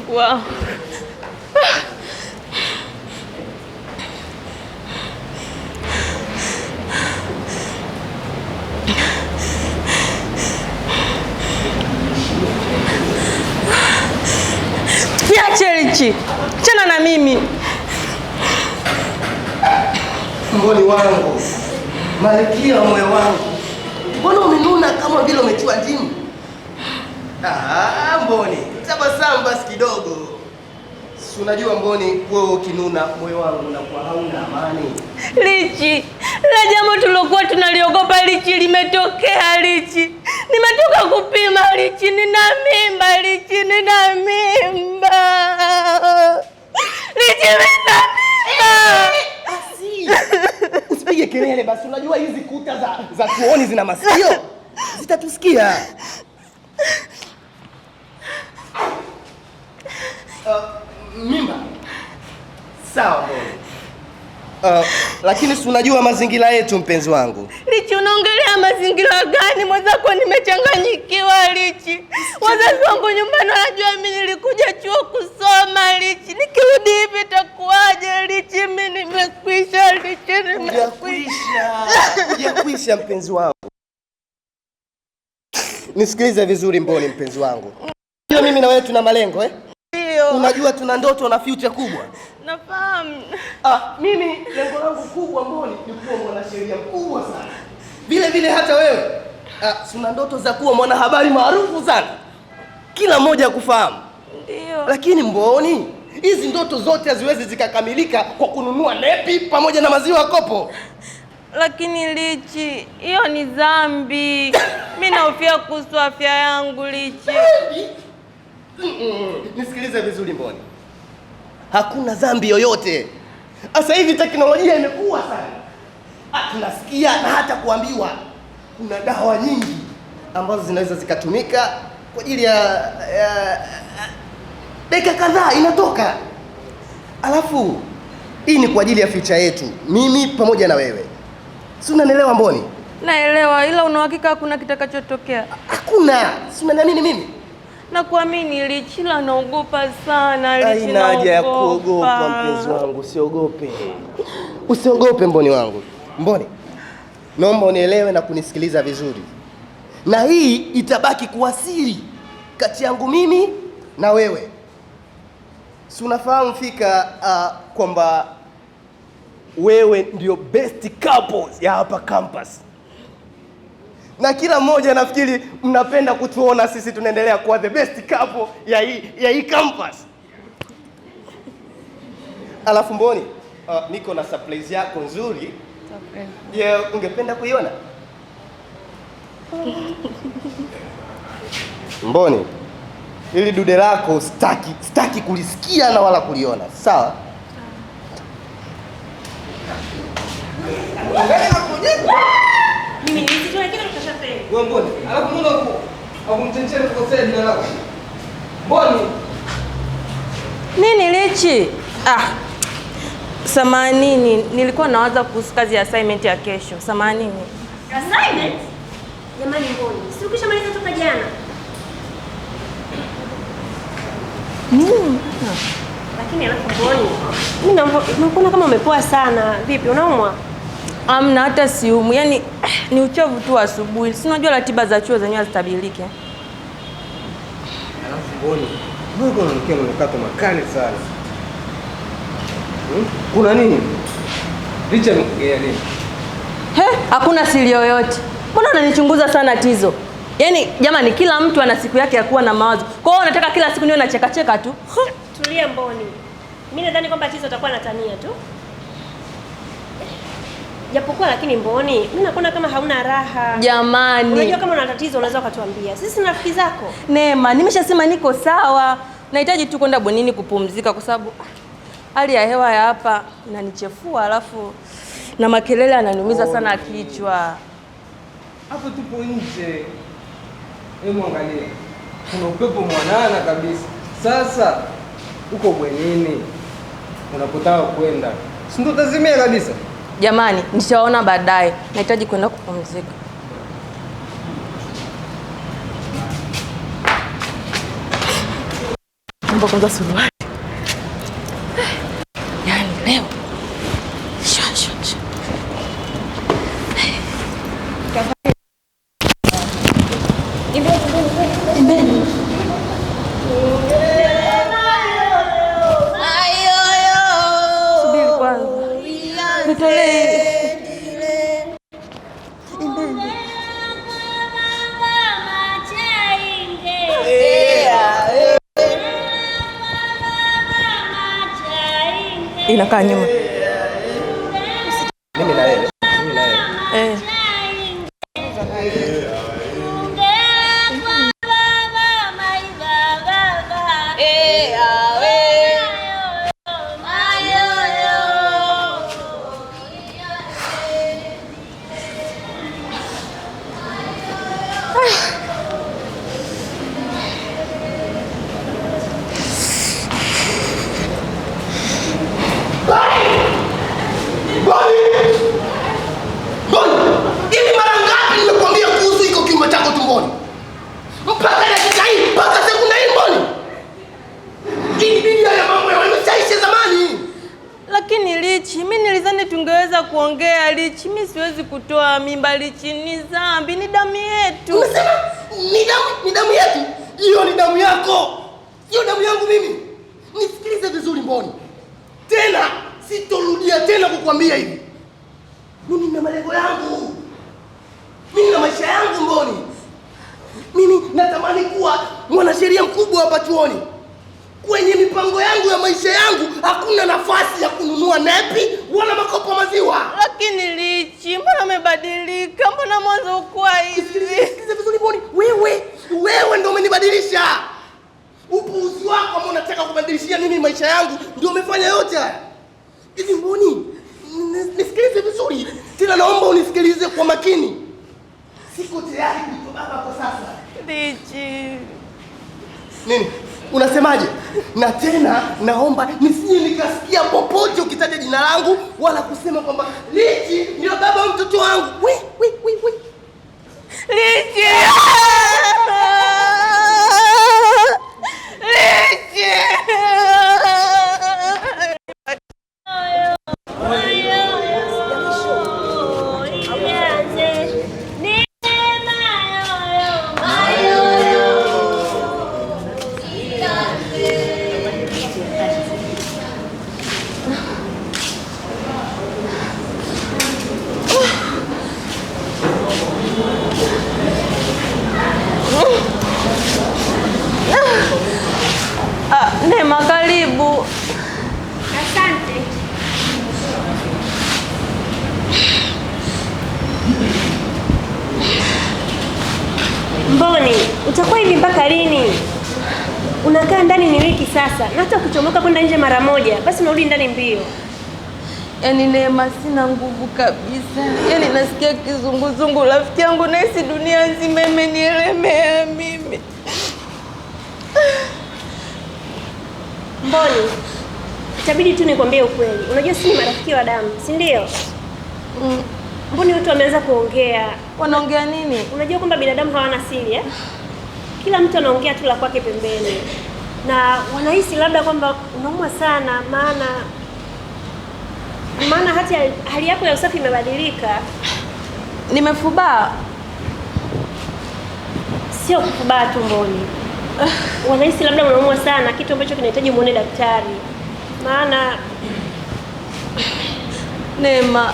Wow. Niache, chana na mimi. Mboni wangu, malkia moyo wangu, mbona umenuna kama vile umetiwa ndimu? Mboni, tabasamu basi kidogo. Si unajua Mboni, wewe ukinuna moyo wangu unakuwa hauna amani. Lichi, la jambo tulokuwa tunaliogopa Lichi limetokea Lichi. Nimetoka kupima Lichi, nina mimba Lichi, nina mimba. Lichi, nina mimba. Usipige kelele basi, unajua hizi kuta za tuoni zina masikio. Zitatusikia. Mimba. Sawa Mboni. Lakini si unajua mazingira yetu mpenzi wangu. Lichi, unaongelea mazingira gani? Mwenzako nimechanganyikiwa Lichi. Wazazi wangu nyumbani wanajua mimi nilikuja chuo kusoma Lichi. Nikirudi hivi itakuwaje Lichi? Mimi nimekwisha Lichi, nimekwisha. Hujakwisha mpenzi wangu. Nisikilize vizuri Mboni mpenzi wangu. Unajua mimi na wewe tuna malengo Ndio. Unajua tuna ndoto na future kubwa. Nafahamu. Mimi lengo langu kubwa Mboni ni kuwa mwanasheria mkubwa sana. Vile vile hata wewe una ndoto za kuwa mwanahabari maarufu sana. Kila mmoja kufahamu. Ndio. Lakini Mboni, hizi ndoto zote haziwezi zikakamilika kwa kununua nepi pamoja na maziwa kopo. Lakini Lichi, hiyo ni dhambi. Mimi nahofia kuhusu afya yangu Lichi. Nisikilize vizuri Mboni. Hakuna dhambi yoyote. Sasa hivi teknolojia imekuwa sana. Tunasikia na hata kuambiwa kuna dawa nyingi ambazo zinaweza zikatumika kwa ajili ya dakika kadhaa inatoka. Alafu hii ni kwa ajili ya future yetu, mimi pamoja na wewe. Si unanielewa Mboni? Naelewa, ila una uhakika hakuna kitakachotokea? Hakuna. Si unaniamini mimi? Nakuamini Lichi, ila naogopa sana Lichi. Haina haja ya kuogopa mpenzi wangu, usiogope. Usiogope Mboni wangu. Mboni, naomba unielewe na kunisikiliza vizuri. Na hii itabaki kuwa siri kati yangu mimi na wewe. Si unafahamu fika kwamba wewe ndio best couples ya hapa campus. Na kila mmoja nafikiri mnapenda kutuona sisi tunaendelea kuwa the best couple ya hii campus. Alafu Mboni, niko na surprise yako nzuri. Surprise. Ungependa kuiona? Mboni, ili dude lako sitaki kulisikia na wala kuliona. Sawa? Mimi nisijua kile tutashapenda. Wewe Mboni, alafu mbona hakumtencheni kukosea jina lako? Mboni. Nini Lichi? Samanini, nilikuwa nawaza kuhusu kazi ya assignment ya kesho. Samanini. Assignment? Jamani Mboni, si ukishamaliza toka jana? Lakini alafu Mboni, mimi naona kama umepoa sana. Vipi, unaumwa? Amna, hata siumu. Yaani ni uchovu tu asubuhi. Si unajua ratiba za chuo zenyewe hazitabiliki. Alafu Mboni, wewe unaonekana unakata makali sana. Kuna nini? Licha ya nini? Hakuna siri yoyote. Mbona unanichunguza sana Tizo? Yaani jamani, kila mtu ana siku yake ya kuwa na mawazo. Kwa hiyo unataka kila siku niwe nacheka cheka tu? Tulia Mboni. Mimi nadhani kwamba Tizo atakuwa anatania tu. Japokuwa lakini Mboni, mimi nakuona kama hauna raha. Jamani. Unajua kama una tatizo unaweza ukatuambia. Sisi ni rafiki zako. Neema, nimeshasema niko sawa. Nahitaji tu kwenda bwenini kupumzika kwa sababu hali ya hewa ya hapa inanichefua, alafu na makelele yananiumiza sana kichwa. Hapo tupo nje. Hebu angalia. Kuna upepo mwanana kabisa. Sasa uko bwenini. Unapotaka kwenda. Si ndo utazimia kabisa. Jamani, nitaona baadaye. Nahitaji kwenda kupumzika. Mambo kwanza suruali. Yaani leo. Shwa. Imbeni. Subiri kwanza. Nitolee. Inakaa nyuma. Mimi na wewe. Lakini Lichi, mimi nilizani tungeweza kuongea Lichi. Mimi siwezi kutoa mimba Lichi, ni dhambi, ni damu yetu. Unasema ni damu yetu? Hiyo ni damu yako. Hiyo damu yangu mimi. Nisikilize vizuri Mboni. Tena sitorudia tena kukwambia hivi. Mimi nina malengo yangu. Mimi na maisha yangu Mboni. Mimi natamani kuwa mwanasheria mkubwa hapa chuoni. Kwenye mipango yangu ya maisha yangu hakuna nafasi ya kununua nepi wala makopo maziwa. Lakini Lichi, mbona umebadilika? Mbona mwanzo ukuwa hivi? Sikiliza vizuri Mboni. Wewe ndio umenibadilisha. Upuuzi wako ambao unataka kubadilishia mimi maisha yangu ndio umefanya yote haya. Hivi Mboni, nisikilize vizuri. Tena naomba unisikilize kwa makini. Siko tayari kutoka hapa kwa sasa. Lichi. Nini? Unasemaje? Na tena naomba nisije nikasikia popote ukitaja jina langu wala kusema kwamba Lichi ndio baba wa mtoto wangu. Lichi! Lichi! Neema, karibu. Asante. Mboni, utakuwa hivi mpaka lini? Unakaa ndani ni wiki sasa. Na hata ukichomoka kwenda nje mara moja, basi unarudi ndani mbio. Yaani Neema, sina nguvu kabisa. Yaani nasikia kizunguzungu. Rafiki yangu, nahisi dunia nzima imenielemea mimi. Mboni, itabidi tu nikwambie ukweli. Unajua sisi ni marafiki wa damu, si ndio? Mboni, watu wameanza kuongea. Wanaongea nini? Unajua kwamba binadamu hawana siri eh? Kila mtu anaongea tu la kwake pembeni. Na wanahisi labda kwamba unaumwa sana maana hata hali yako ya usafi imebadilika. Nimefubaa. Sio kufubaa tu Mboni. Wanahisi labda unaumwa sana, kitu ambacho kinahitaji muone daktari. Maana Neema,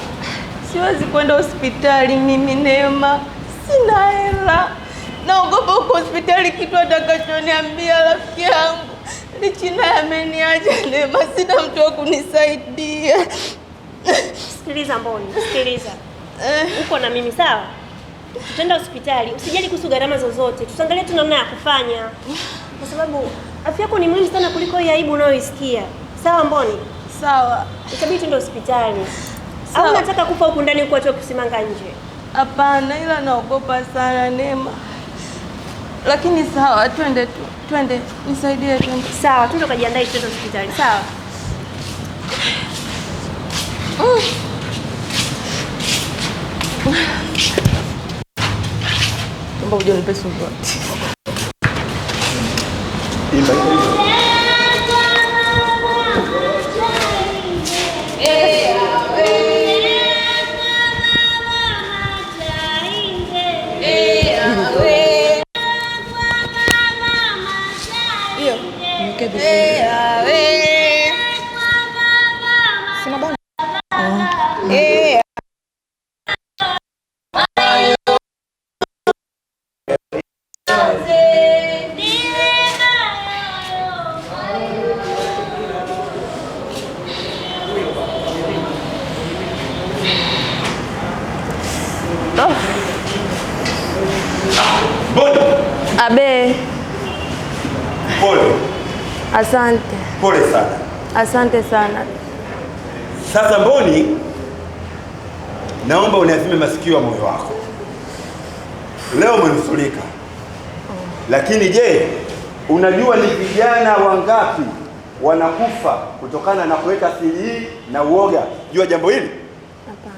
siwezi kwenda hospitali mimi Neema. Sina hela. Naogopa huko hospitali kitu atakachoniambia rafiki yangu. Lichi naye ameniacha Neema, sina mtu wa kunisaidia. Sikiliza Mboni, sikiliza. Uko na mimi sawa? Tutaenda hospitali. Usijali kuhusu gharama zozote. Tutaangalia tu namna ya kufanya. Kwa sababu afya yako ni muhimu sana kuliko hii aibu unayoisikia. Sawa Mboni? Sawa. Itabidi tuende hospitali. Au unataka kufa huku ndani huko acha kusimanga nje? Hapana, ila naogopa sana Neema. Lakini sawa, twende tu. Twende, nisaidie twende. Sawa, twende kujiandaa twende hospitali. Sawa? Mbona uje nipe supu? Abe. Pole. Asante. Pole sana. Asante sana. Sasa Mboni, naomba uniazime masikio ya moyo wako. Leo umenusurika. Lakini je, unajua ni vijana wangapi wanakufa kutokana na kuweka siri hii na uoga juu ya jambo hili? Hapana.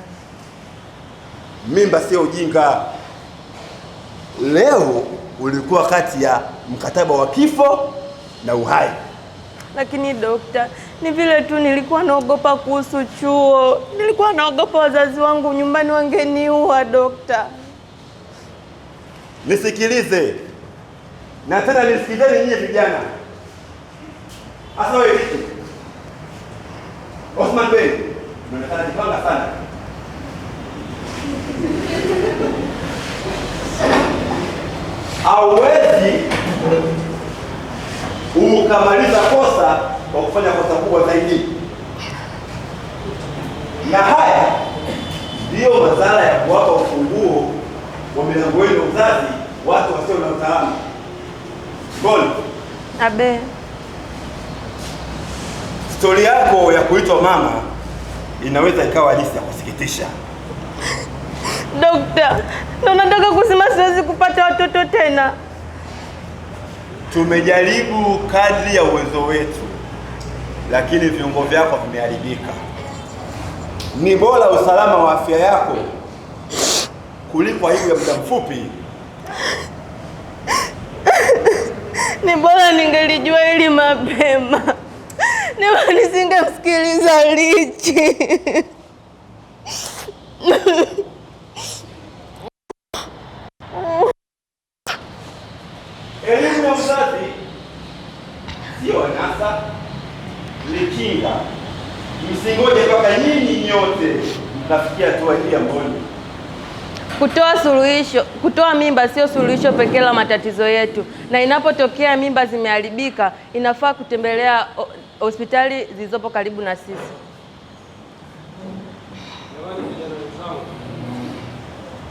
Mimba sio ujinga. Leo ulikuwa kati ya mkataba wa kifo na uhai. Lakini dokta, ni vile tu nilikuwa naogopa kuhusu chuo. Nilikuwa naogopa wazazi wangu nyumbani wangeniua dokta. Nisikilize. Na tena nisikilizeni nyinyi vijana. Asa wewe vipi? Osman Bey, unaonekana jipanga sana. Hauwezi ukamaliza kosa kwa kufanya kosa kubwa zaidi. Na haya ndiyo madhara ya kuwapa ufunguo wa milango wenu uzazi watu wasio na utaalamu. Mboni. Abe. Stori yako ya kuitwa mama inaweza ikawa halisi ya kusikitisha. Dokta, na nataka kusema siwezi kupata watoto tena. Tumejaribu kadri ya uwezo wetu, lakini viungo vyako vimeharibika. Ni bora usalama wa afya yako kuliko aibu ya muda mfupi. Ni bora ningelijua hili mapema. Nisingemsikiliza Lichi. Elimu ya uzazi sio anasa, ni kinga. Msingoje mpaka nyinyi nyote mtafikia hatua hii ya Mboni. Kutoa mimba sio suluhisho pekee la matatizo yetu, na inapotokea mimba zimeharibika, inafaa kutembelea hospitali zilizopo karibu na sisi.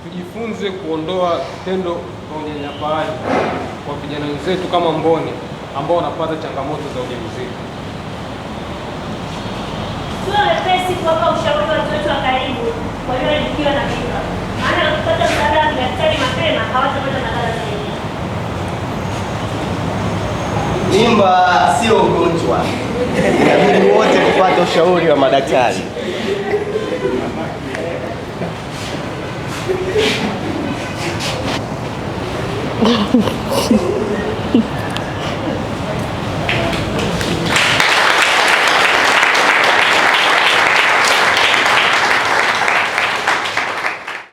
Tujifunze kuondoa tendo la unyanyapaaji kwa vijana wenzetu kama Mboni ambao wanapata changamoto za ujauzito. Tuwe wepesi kuwapa ushauri watu wetu wa karibu walioandikiwa na mimba. Maana kupata msaada wa daktari mapema hawatapata madhara zaidi. Mimba sio ugonjwa. Inabidi wote tupate ushauri wa madaktari.